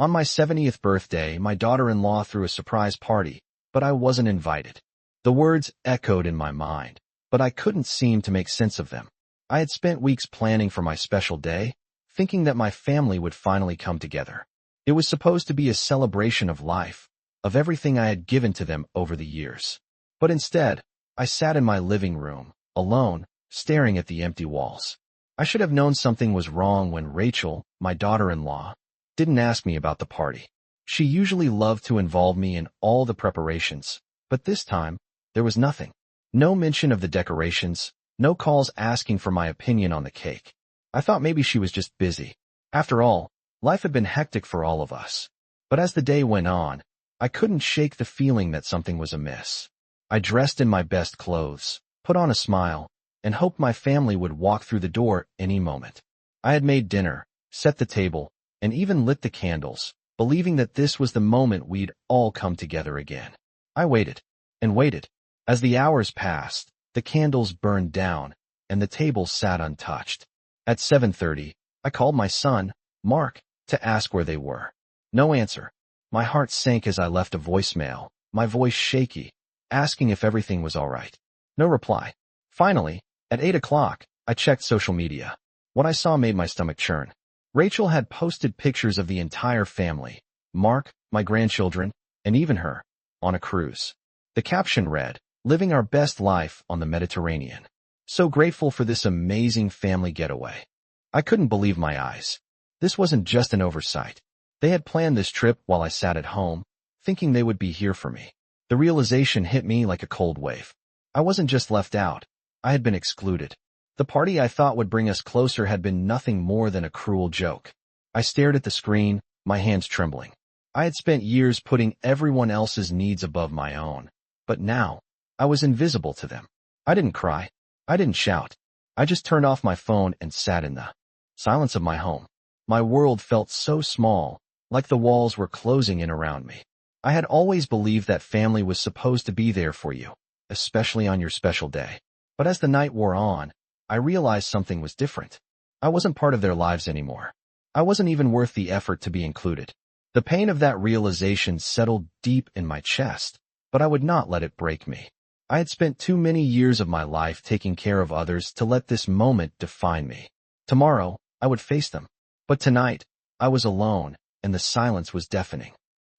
On my 70th birthday, my daughter-in-law threw a surprise party, but I wasn't invited. The words echoed in my mind, but I couldn't seem to make sense of them. I had spent weeks planning for my special day, thinking that my family would finally come together. It was supposed to be a celebration of life, of everything I had given to them over the years. But instead, I sat in my living room, alone, staring at the empty walls. I should have known something was wrong when Rachel, my daughter-in-law, didn't ask me about the party. She usually loved to involve me in all the preparations, but this time, there was nothing. No mention of the decorations, no calls asking for my opinion on the cake. I thought maybe she was just busy. After all, life had been hectic for all of us. But as the day went on, I couldn't shake the feeling that something was amiss. I dressed in my best clothes, put on a smile, and hoped my family would walk through the door any moment. I had made dinner, set the table, and even lit the candles, believing that this was the moment we'd all come together again. I waited, and waited. As the hours passed, the candles burned down, and the table sat untouched. At 7:30, I called my son, Mark, to ask where they were. No answer. My heart sank as I left a voicemail, my voice shaky, asking if everything was all right. No reply. Finally, at 8 o'clock, I checked social media. What I saw made my stomach churn. Rachel had posted pictures of the entire family, Mark, my grandchildren, and even her, on a cruise. The caption read, "Living our best life on the Mediterranean. So grateful for this amazing family getaway." I couldn't believe my eyes. This wasn't just an oversight. They had planned this trip while I sat at home, thinking they would be here for me. The realization hit me like a cold wave. I wasn't just left out. I had been excluded. The party I thought would bring us closer had been nothing more than a cruel joke. I stared at the screen, my hands trembling. I had spent years putting everyone else's needs above my own, but now, I was invisible to them. I didn't cry. I didn't shout. I just turned off my phone and sat in the silence of my home. My world felt so small, like the walls were closing in around me. I had always believed that family was supposed to be there for you, especially on your special day. But as the night wore on, I realized something was different. I wasn't part of their lives anymore. I wasn't even worth the effort to be included. The pain of that realization settled deep in my chest, but I would not let it break me. I had spent too many years of my life taking care of others to let this moment define me. Tomorrow, I would face them. But tonight, I was alone, and the silence was deafening.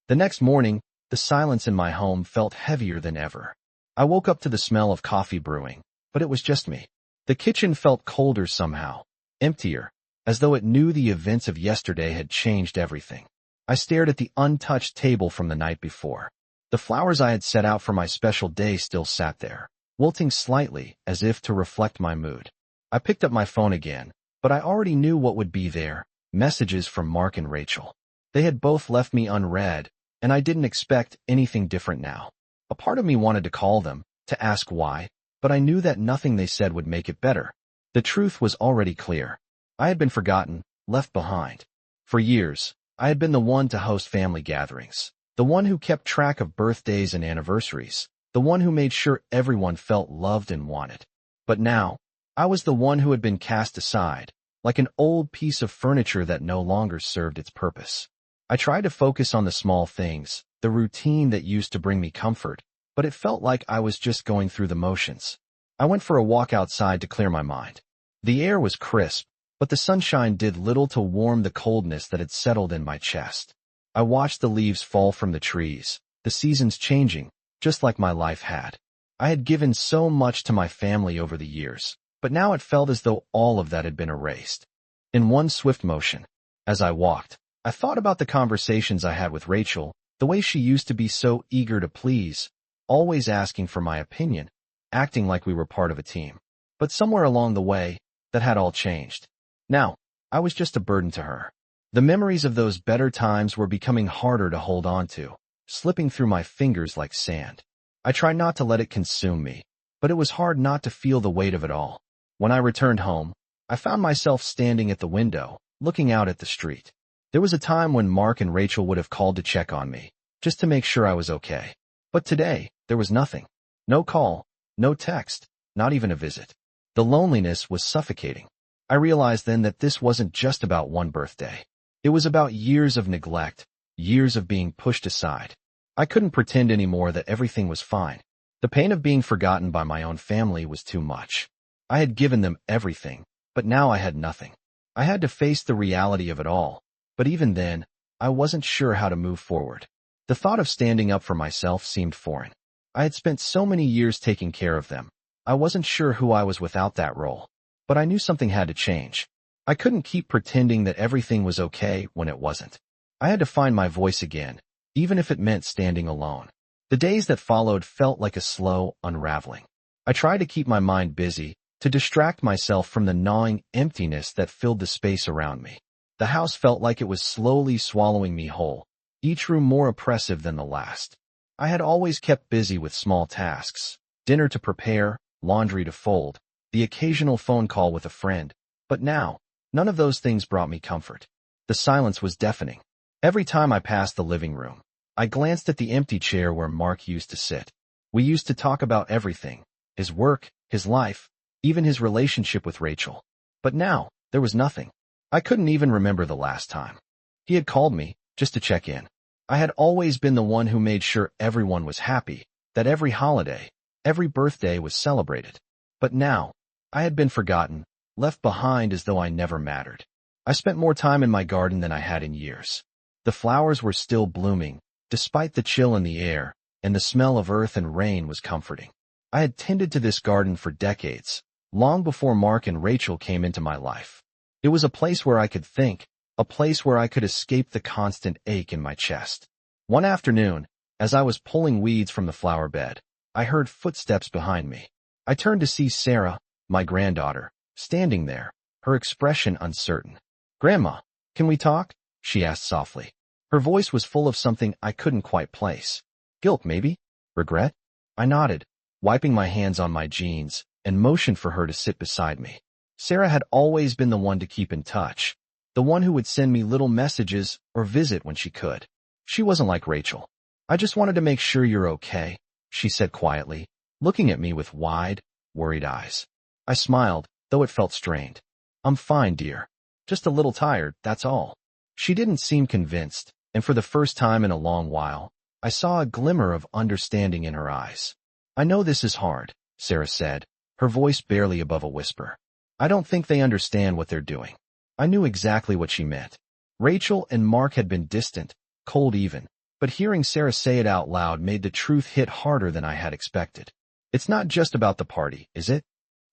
The next morning, the silence in my home felt heavier than ever. I woke up to the smell of coffee brewing, but it was just me. The kitchen felt colder somehow, emptier, as though it knew the events of yesterday had changed everything. I stared at the untouched table from the night before. The flowers I had set out for my special day still sat there, wilting slightly as if to reflect my mood. I picked up my phone again, but I already knew what would be there, messages from Mark and Rachel. They had both left me unread, and I didn't expect anything different now. A part of me wanted to call them, to ask why, but I knew that nothing they said would make it better. The truth was already clear. I had been forgotten, left behind. For years, I had been the one to host family gatherings, the one who kept track of birthdays and anniversaries, the one who made sure everyone felt loved and wanted. But now, I was the one who had been cast aside, like an old piece of furniture that no longer served its purpose. I tried to focus on the small things, the routine that used to bring me comfort, but it felt like I was just going through the motions. I went for a walk outside to clear my mind. The air was crisp, but the sunshine did little to warm the coldness that had settled in my chest. I watched the leaves fall from the trees, the seasons changing, just like my life had. I had given so much to my family over the years, but now it felt as though all of that had been erased. In one swift motion, as I walked, I thought about the conversations I had with Rachel, the way she used to be so eager to please, always asking for my opinion, acting like we were part of a team. But somewhere along the way, that had all changed. Now, I was just a burden to her. The memories of those better times were becoming harder to hold on to, slipping through my fingers like sand. I tried not to let it consume me, but it was hard not to feel the weight of it all. When I returned home, I found myself standing at the window, looking out at the street. There was a time when Mark and Rachel would have called to check on me, just to make sure I was okay. But today, there was nothing. No call, no text, not even a visit. The loneliness was suffocating. I realized then that this wasn't just about one birthday. It was about years of neglect, years of being pushed aside. I couldn't pretend anymore that everything was fine. The pain of being forgotten by my own family was too much. I had given them everything, but now I had nothing. I had to face the reality of it all, but even then, I wasn't sure how to move forward. The thought of standing up for myself seemed foreign. I had spent so many years taking care of them. I wasn't sure who I was without that role, but I knew something had to change. I couldn't keep pretending that everything was okay when it wasn't. I had to find my voice again, even if it meant standing alone. The days that followed felt like a slow unraveling. I tried to keep my mind busy, to distract myself from the gnawing emptiness that filled the space around me. The house felt like it was slowly swallowing me whole, each room more oppressive than the last. I had always kept busy with small tasks, dinner to prepare, laundry to fold, the occasional phone call with a friend, but now, none of those things brought me comfort. The silence was deafening. Every time I passed the living room, I glanced at the empty chair where Mark used to sit. We used to talk about everything, his work, his life, even his relationship with Rachel. But now, there was nothing. I couldn't even remember the last time he had called me, just to check in. I had always been the one who made sure everyone was happy, that every holiday, every birthday was celebrated. But now, I had been forgotten, left behind as though I never mattered. I spent more time in my garden than I had in years. The flowers were still blooming, despite the chill in the air, and the smell of earth and rain was comforting. I had tended to this garden for decades, long before Mark and Rachel came into my life. It was a place where I could think, a place where I could escape the constant ache in my chest. One afternoon, as I was pulling weeds from the flower bed, I heard footsteps behind me. I turned to see Sarah, my granddaughter, standing there, her expression uncertain. "Grandma, can we talk?" she asked softly. Her voice was full of something I couldn't quite place. Guilt, maybe? Regret? I nodded, wiping my hands on my jeans, and motioned for her to sit beside me. Sarah had always been the one to keep in touch, the one who would send me little messages or visit when she could. She wasn't like Rachel. "I just wanted to make sure you're okay," she said quietly, looking at me with wide, worried eyes. I smiled, though it felt strained. "I'm fine, dear. Just a little tired, that's all." She didn't seem convinced, and for the first time in a long while, I saw a glimmer of understanding in her eyes. "I know this is hard," Sarah said, her voice barely above a whisper. "I don't think they understand what they're doing." I knew exactly what she meant. Rachel and Mark had been distant, cold even, but hearing Sarah say it out loud made the truth hit harder than I had expected. "It's not just about the party, is it?"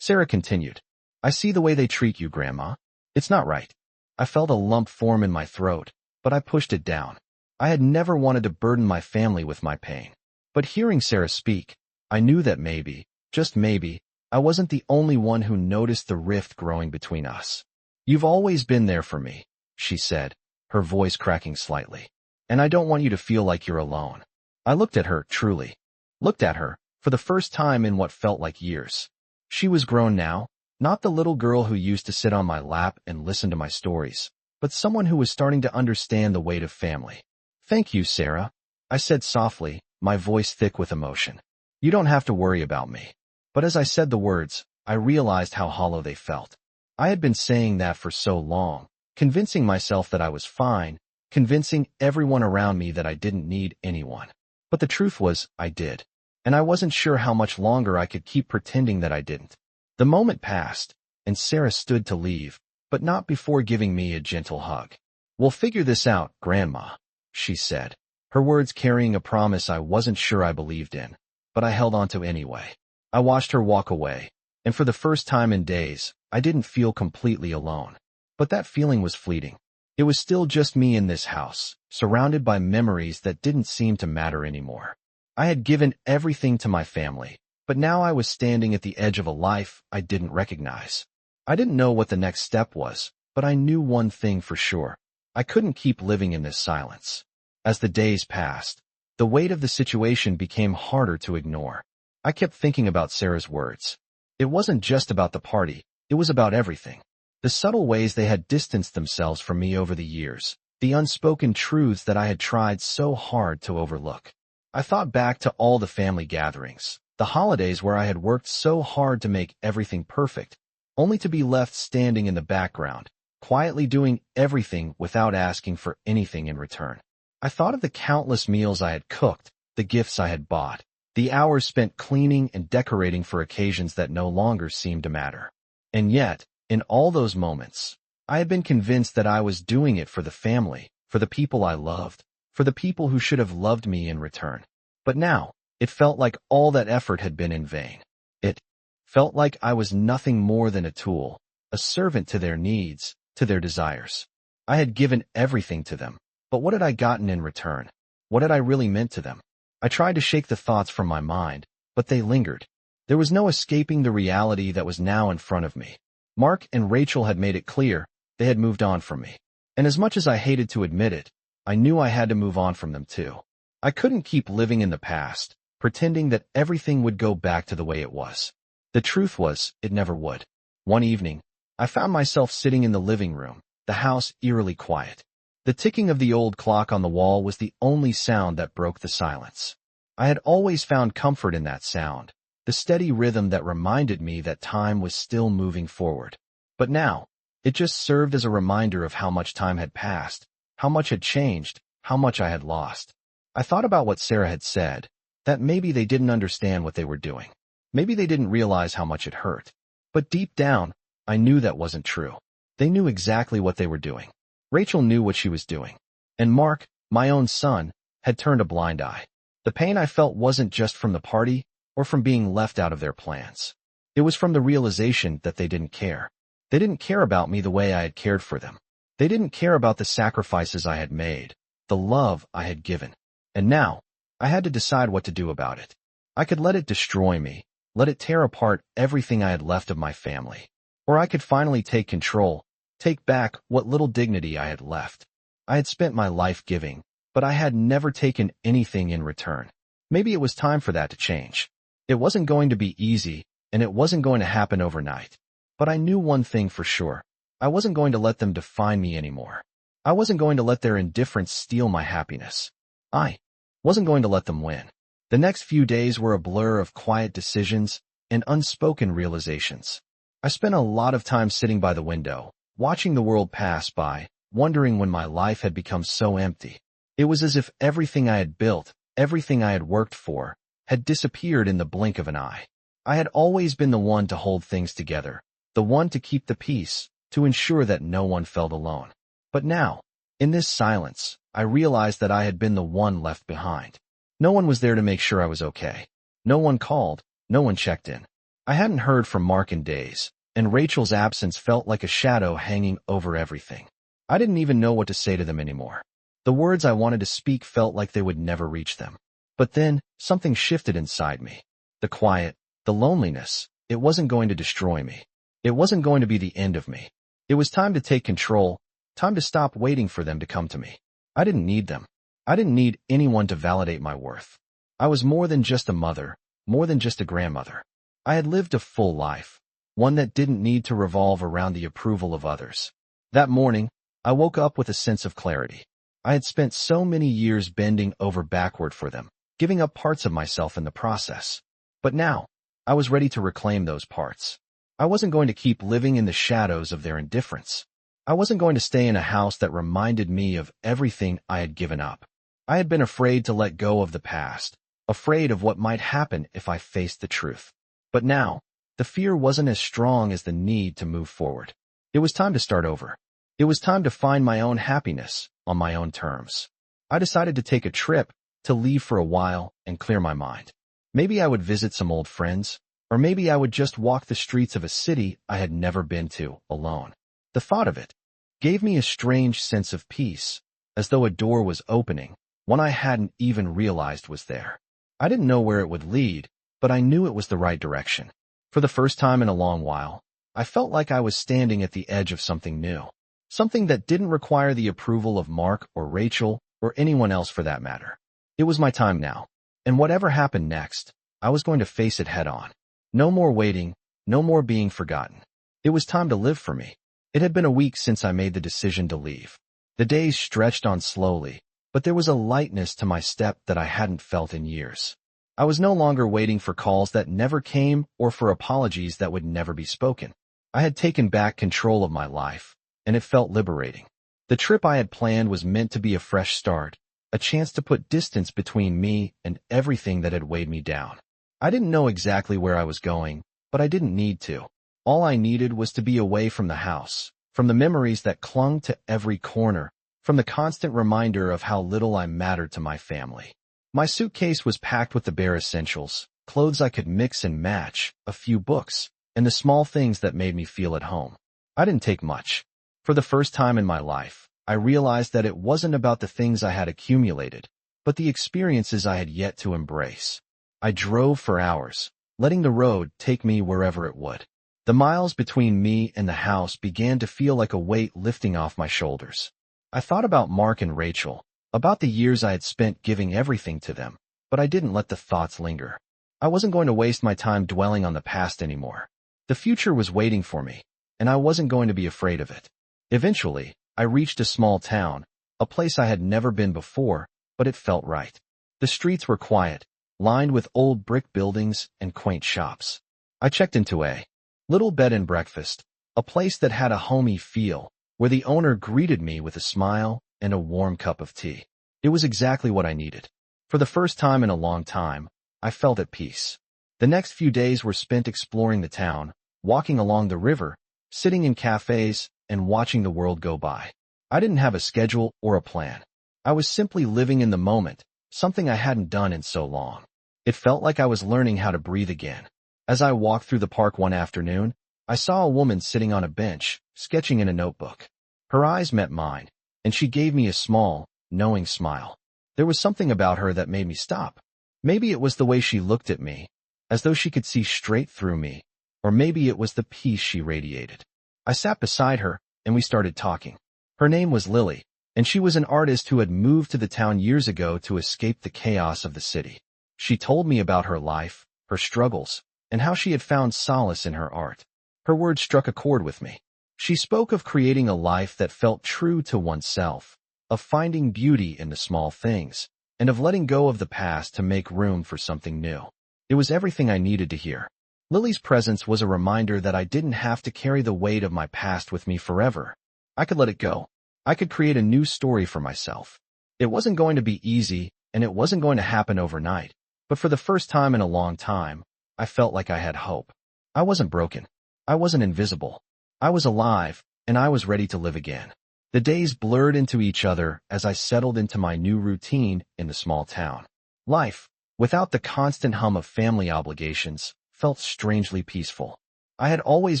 Sarah continued. "I see the way they treat you, Grandma. It's not right." I felt a lump form in my throat, but I pushed it down. I had never wanted to burden my family with my pain. But hearing Sarah speak, I knew that maybe, just maybe, I wasn't the only one who noticed the rift growing between us. "You've always been there for me," she said, her voice cracking slightly. "And I don't want you to feel like you're alone." I looked at her, truly. Looked at her, for the first time in what felt like years. She was grown now, not the little girl who used to sit on my lap and listen to my stories, but someone who was starting to understand the weight of family. "Thank you, Sarah," I said softly, my voice thick with emotion. "You don't have to worry about me." But as I said the words, I realized how hollow they felt. I had been saying that for so long, convincing myself that I was fine, convincing everyone around me that I didn't need anyone. But the truth was, I did. And I wasn't sure how much longer I could keep pretending that I didn't. The moment passed, and Sarah stood to leave, but not before giving me a gentle hug. "We'll figure this out, Grandma," she said, her words carrying a promise I wasn't sure I believed in, but I held on to anyway. I watched her walk away, and for the first time in days, I didn't feel completely alone. But that feeling was fleeting. It was still just me in this house, surrounded by memories that didn't seem to matter anymore. I had given everything to my family, but now I was standing at the edge of a life I didn't recognize. I didn't know what the next step was, but I knew one thing for sure. I couldn't keep living in this silence. As the days passed, the weight of the situation became harder to ignore. I kept thinking about Sarah's words. It wasn't just about the party, it was about everything. The subtle ways they had distanced themselves from me over the years, the unspoken truths that I had tried so hard to overlook. I thought back to all the family gatherings, the holidays where I had worked so hard to make everything perfect, only to be left standing in the background, quietly doing everything without asking for anything in return. I thought of the countless meals I had cooked, the gifts I had bought, the hours spent cleaning and decorating for occasions that no longer seemed to matter. And yet, in all those moments, I had been convinced that I was doing it for the family, for the people I loved, for the people who should have loved me in return. But now, it felt like all that effort had been in vain. It felt like I was nothing more than a tool, a servant to their needs, to their desires. I had given everything to them, but what had I gotten in return? What had I really meant to them? I tried to shake the thoughts from my mind, but they lingered. There was no escaping the reality that was now in front of me. Mark and Rachel had made it clear they had moved on from me. And as much as I hated to admit it, I knew I had to move on from them too. I couldn't keep living in the past, pretending that everything would go back to the way it was. The truth was, it never would. One evening, I found myself sitting in the living room, the house eerily quiet. The ticking of the old clock on the wall was the only sound that broke the silence. I had always found comfort in that sound, the steady rhythm that reminded me that time was still moving forward. But now, it just served as a reminder of how much time had passed, how much had changed, how much I had lost. I thought about what Sarah had said, that maybe they didn't understand what they were doing. Maybe they didn't realize how much it hurt. But deep down, I knew that wasn't true. They knew exactly what they were doing. Rachel knew what she was doing. And Mark, my own son, had turned a blind eye. The pain I felt wasn't just from the party or from being left out of their plans. It was from the realization that they didn't care. They didn't care about me the way I had cared for them. They didn't care about the sacrifices I had made, the love I had given. And now, I had to decide what to do about it. I could let it destroy me, let it tear apart everything I had left of my family. Or I could finally take control, take back what little dignity I had left. I had spent my life giving, but I had never taken anything in return. Maybe it was time for that to change. It wasn't going to be easy, and it wasn't going to happen overnight. But I knew one thing for sure. I wasn't going to let them define me anymore. I wasn't going to let their indifference steal my happiness. I wasn't going to let them win. The next few days were a blur of quiet decisions and unspoken realizations. I spent a lot of time sitting by the window, watching the world pass by, wondering when my life had become so empty. It was as if everything I had built, everything I had worked for, had disappeared in the blink of an eye. I had always been the one to hold things together, the one to keep the peace, to ensure that no one felt alone. But now, in this silence, I realized that I had been the one left behind. No one was there to make sure I was okay. No one called, no one checked in. I hadn't heard from Mark in days, and Rachel's absence felt like a shadow hanging over everything. I didn't even know what to say to them anymore. The words I wanted to speak felt like they would never reach them. But then, something shifted inside me. The quiet, the loneliness, it wasn't going to destroy me. It wasn't going to be the end of me. It was time to take control, time to stop waiting for them to come to me. I didn't need them. I didn't need anyone to validate my worth. I was more than just a mother, more than just a grandmother. I had lived a full life, one that didn't need to revolve around the approval of others. That morning, I woke up with a sense of clarity. I had spent so many years bending over backward for them, giving up parts of myself in the process. But now, I was ready to reclaim those parts. I wasn't going to keep living in the shadows of their indifference. I wasn't going to stay in a house that reminded me of everything I had given up. I had been afraid to let go of the past, afraid of what might happen if I faced the truth. But now, the fear wasn't as strong as the need to move forward. It was time to start over. It was time to find my own happiness on my own terms. I decided to take a trip, to leave for a while and clear my mind. Maybe I would visit some old friends, or maybe I would just walk the streets of a city I had never been to, alone. The thought of it gave me a strange sense of peace, as though a door was opening, one I hadn't even realized was there. I didn't know where it would lead, but I knew it was the right direction. For the first time in a long while, I felt like I was standing at the edge of something new. Something that didn't require the approval of Mark or Rachel or anyone else for that matter. It was my time now. And whatever happened next, I was going to face it head on. No more waiting, no more being forgotten. It was time to live for me. It had been a week since I made the decision to leave. The days stretched on slowly, but there was a lightness to my step that I hadn't felt in years. I was no longer waiting for calls that never came or for apologies that would never be spoken. I had taken back control of my life, and it felt liberating. The trip I had planned was meant to be a fresh start, a chance to put distance between me and everything that had weighed me down. I didn't know exactly where I was going, but I didn't need to. All I needed was to be away from the house, from the memories that clung to every corner, from the constant reminder of how little I mattered to my family. My suitcase was packed with the bare essentials, clothes I could mix and match, a few books, and the small things that made me feel at home. I didn't take much. For the first time in my life, I realized that it wasn't about the things I had accumulated, but the experiences I had yet to embrace. I drove for hours, letting the road take me wherever it would. The miles between me and the house began to feel like a weight lifting off my shoulders. I thought about Mark and Rachel, about the years I had spent giving everything to them, but I didn't let the thoughts linger. I wasn't going to waste my time dwelling on the past anymore. The future was waiting for me, and I wasn't going to be afraid of it. Eventually, I reached a small town, a place I had never been before, but it felt right. The streets were quiet, lined with old brick buildings and quaint shops. I checked into a little bed and breakfast, a place that had a homey feel, where the owner greeted me with a smile and a warm cup of tea. It was exactly what I needed. For the first time in a long time, I felt at peace. The next few days were spent exploring the town, walking along the river, sitting in cafes, and watching the world go by. I didn't have a schedule or a plan. I was simply living in the moment, something I hadn't done in so long. It felt like I was learning how to breathe again. As I walked through the park one afternoon, I saw a woman sitting on a bench, sketching in a notebook. Her eyes met mine, and she gave me a small, knowing smile. There was something about her that made me stop. Maybe it was the way she looked at me, as though she could see straight through me, or maybe it was the peace she radiated. I sat beside her, and we started talking. Her name was Lily, and she was an artist who had moved to the town years ago to escape the chaos of the city. She told me about her life, her struggles, and how she had found solace in her art. Her words struck a chord with me. She spoke of creating a life that felt true to oneself, of finding beauty in the small things, and of letting go of the past to make room for something new. It was everything I needed to hear. Lily's presence was a reminder that I didn't have to carry the weight of my past with me forever. I could let it go. I could create a new story for myself. It wasn't going to be easy, and it wasn't going to happen overnight, but for the first time in a long time, I felt like I had hope. I wasn't broken. I wasn't invisible. I was alive, and I was ready to live again. The days blurred into each other as I settled into my new routine in the small town. Life, without the constant hum of family obligations, felt strangely peaceful. I had always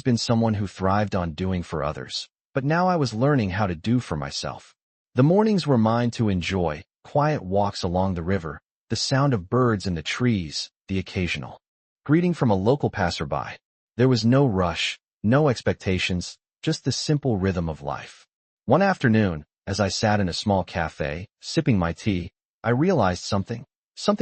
been someone who thrived on doing for others, but now I was learning how to do for myself. The mornings were mine to enjoy, quiet walks along the river, the sound of birds in the trees, the occasional greeting from a local passerby. There was no rush, no expectations, just the simple rhythm of life. One afternoon, as I sat in a small cafe, sipping my tea, I realized something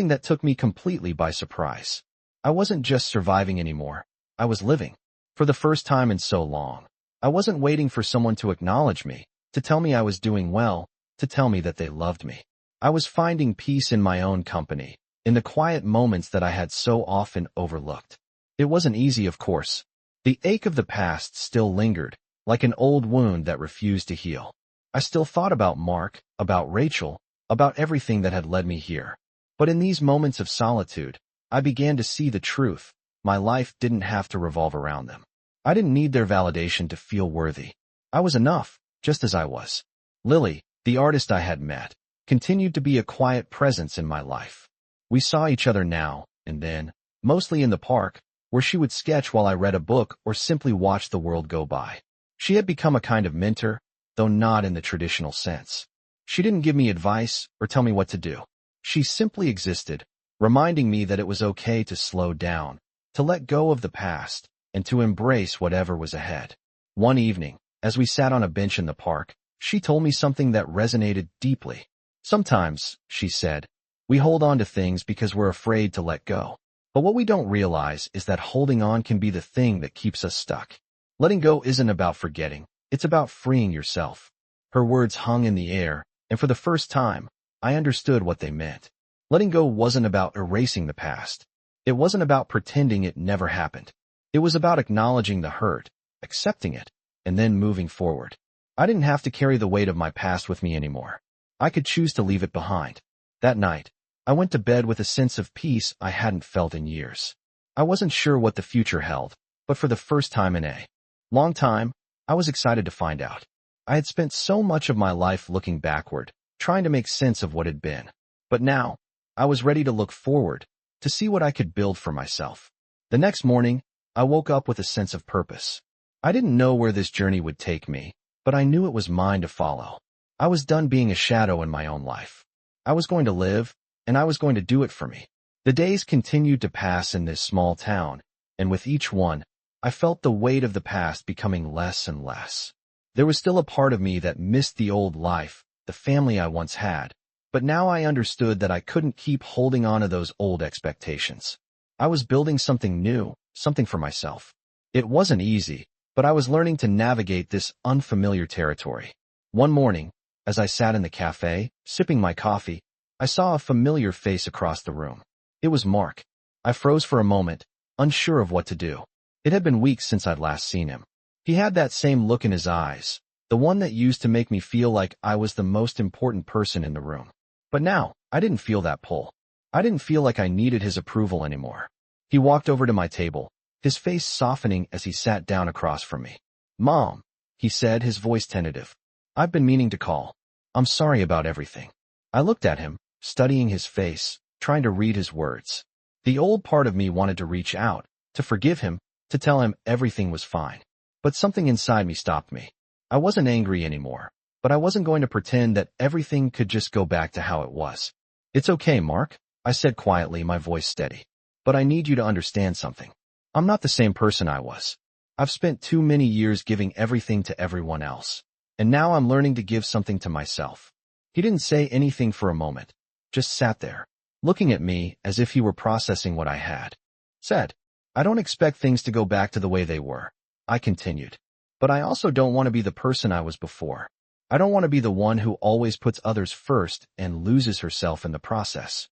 that took me completely by surprise. I wasn't just surviving anymore. I was living. For the first time in so long. I wasn't waiting for someone to acknowledge me, to tell me I was doing well, to tell me that they loved me. I was finding peace in my own company, in the quiet moments that I had so often overlooked. It wasn't easy, of course. The ache of the past still lingered, like an old wound that refused to heal. I still thought about Mark, about Rachel, about everything that had led me here. But in these moments of solitude, I began to see the truth. My life didn't have to revolve around them. I didn't need their validation to feel worthy. I was enough, just as I was. Lily, the artist I had met, continued to be a quiet presence in my life. We saw each other now and then, mostly in the park, where she would sketch while I read a book or simply watched the world go by. She had become a kind of mentor, though not in the traditional sense. She didn't give me advice or tell me what to do. She simply existed, reminding me that it was okay to slow down, to let go of the past, and to embrace whatever was ahead. One evening, as we sat on a bench in the park, she told me something that resonated deeply. Sometimes, she said, we hold on to things because we're afraid to let go. But what we don't realize is that holding on can be the thing that keeps us stuck. Letting go isn't about forgetting, it's about freeing yourself. Her words hung in the air, and for the first time, I understood what they meant. Letting go wasn't about erasing the past. It wasn't about pretending it never happened. It was about acknowledging the hurt, accepting it, and then moving forward. I didn't have to carry the weight of my past with me anymore. I could choose to leave it behind. That night, I went to bed with a sense of peace I hadn't felt in years. I wasn't sure what the future held, but for the first time in a long time, I was excited to find out. I had spent so much of my life looking backward, trying to make sense of what had been. But now, I was ready to look forward, to see what I could build for myself. The next morning, I woke up with a sense of purpose. I didn't know where this journey would take me, but I knew it was mine to follow. I was done being a shadow in my own life. I was going to live, and I was going to do it for me. The days continued to pass in this small town, and with each one, I felt the weight of the past becoming less and less. There was still a part of me that missed the old life, the family I once had, but now I understood that I couldn't keep holding on to those old expectations. I was building something new, something for myself. It wasn't easy, but I was learning to navigate this unfamiliar territory. One morning, as I sat in the cafe, sipping my coffee, I saw a familiar face across the room. It was Mark. I froze for a moment, unsure of what to do. It had been weeks since I'd last seen him. He had that same look in his eyes, the one that used to make me feel like I was the most important person in the room. But now, I didn't feel that pull. I didn't feel like I needed his approval anymore. He walked over to my table, his face softening as he sat down across from me. "Mom," he said, his voice tentative. "I've been meaning to call. I'm sorry about everything." I looked at him, studying his face, trying to read his words. The old part of me wanted to reach out, to forgive him, to tell him everything was fine. But something inside me stopped me. I wasn't angry anymore, but I wasn't going to pretend that everything could just go back to how it was. "It's okay, Mark," I said quietly, my voice steady. "But I need you to understand something. I'm not the same person I was. I've spent too many years giving everything to everyone else, and now I'm learning to give something to myself." He didn't say anything for a moment, just sat there, looking at me as if he were processing what I had said. "I don't expect things to go back to the way they were," I continued. "But I also don't want to be the person I was before. I don't want to be the one who always puts others first and loses herself in the process."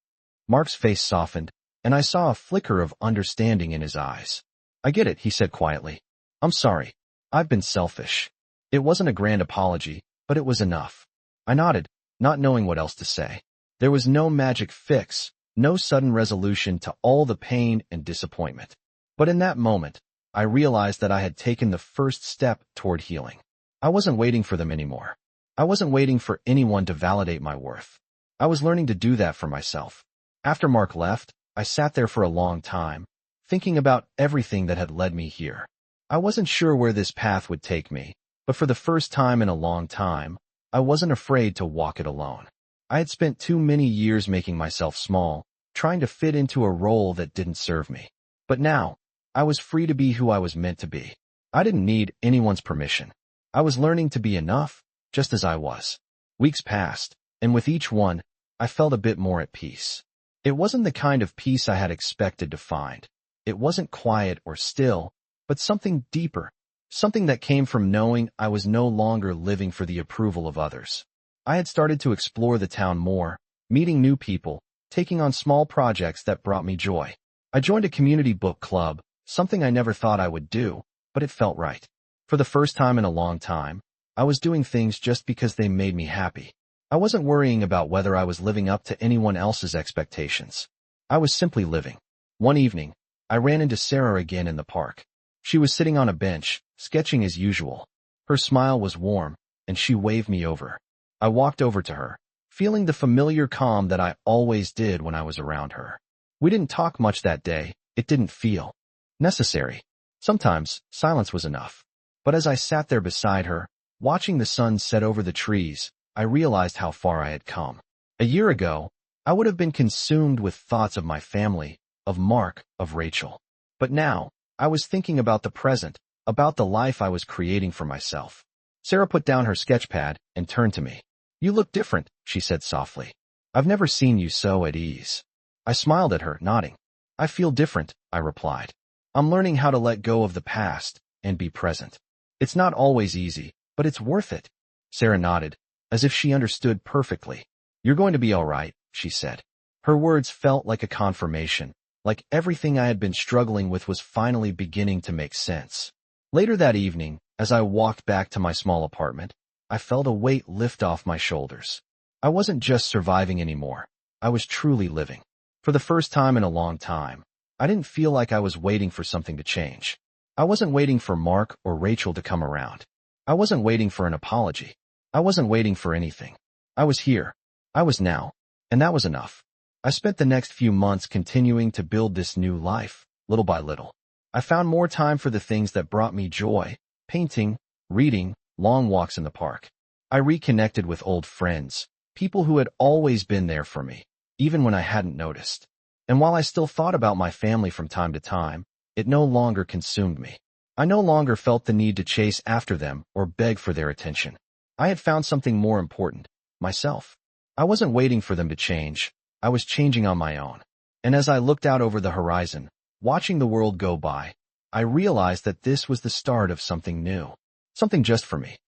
Mark's face softened, and I saw a flicker of understanding in his eyes. "I get it," he said quietly. "I'm sorry. I've been selfish." It wasn't a grand apology, but it was enough. I nodded, not knowing what else to say. There was no magic fix, no sudden resolution to all the pain and disappointment. But in that moment, I realized that I had taken the first step toward healing. I wasn't waiting for them anymore. I wasn't waiting for anyone to validate my worth. I was learning to do that for myself. After Mark left, I sat there for a long time, thinking about everything that had led me here. I wasn't sure where this path would take me, but for the first time in a long time, I wasn't afraid to walk it alone. I had spent too many years making myself small, trying to fit into a role that didn't serve me. But now, I was free to be who I was meant to be. I didn't need anyone's permission. I was learning to be enough, just as I was. Weeks passed, and with each one, I felt a bit more at peace. It wasn't the kind of peace I had expected to find. It wasn't quiet or still, but something deeper, something that came from knowing I was no longer living for the approval of others. I had started to explore the town more, meeting new people, taking on small projects that brought me joy. I joined a community book club, something I never thought I would do, but it felt right. For the first time in a long time, I was doing things just because they made me happy. I wasn't worrying about whether I was living up to anyone else's expectations. I was simply living. One evening, I ran into Sarah again in the park. She was sitting on a bench, sketching as usual. Her smile was warm, and she waved me over. I walked over to her, feeling the familiar calm that I always did when I was around her. We didn't talk much that day. It didn't feel necessary. Sometimes, silence was enough. But as I sat there beside her, watching the sun set over the trees, I realized how far I had come. A year ago, I would have been consumed with thoughts of my family, of Mark, of Rachel. But now, I was thinking about the present, about the life I was creating for myself. Sarah put down her sketchpad and turned to me. "You look different," she said softly. "I've never seen you so at ease." I smiled at her, nodding. "I feel different," I replied. "I'm learning how to let go of the past and be present. It's not always easy, but it's worth it." Sarah nodded, as if she understood perfectly. "You're going to be all right," she said. Her words felt like a confirmation, like everything I had been struggling with was finally beginning to make sense. Later that evening, as I walked back to my small apartment, I felt a weight lift off my shoulders. I wasn't just surviving anymore. I was truly living. For the first time in a long time, I didn't feel like I was waiting for something to change. I wasn't waiting for Mark or Rachel to come around. I wasn't waiting for an apology. I wasn't waiting for anything. I was here. I was now. And that was enough. I spent the next few months continuing to build this new life, little by little. I found more time for the things that brought me joy: painting, reading, long walks in the park. I reconnected with old friends, people who had always been there for me, even when I hadn't noticed. And while I still thought about my family from time to time, it no longer consumed me. I no longer felt the need to chase after them or beg for their attention. I had found something more important: myself. I wasn't waiting for them to change. I was changing on my own. And as I looked out over the horizon, watching the world go by, I realized that this was the start of something new. Something just for me.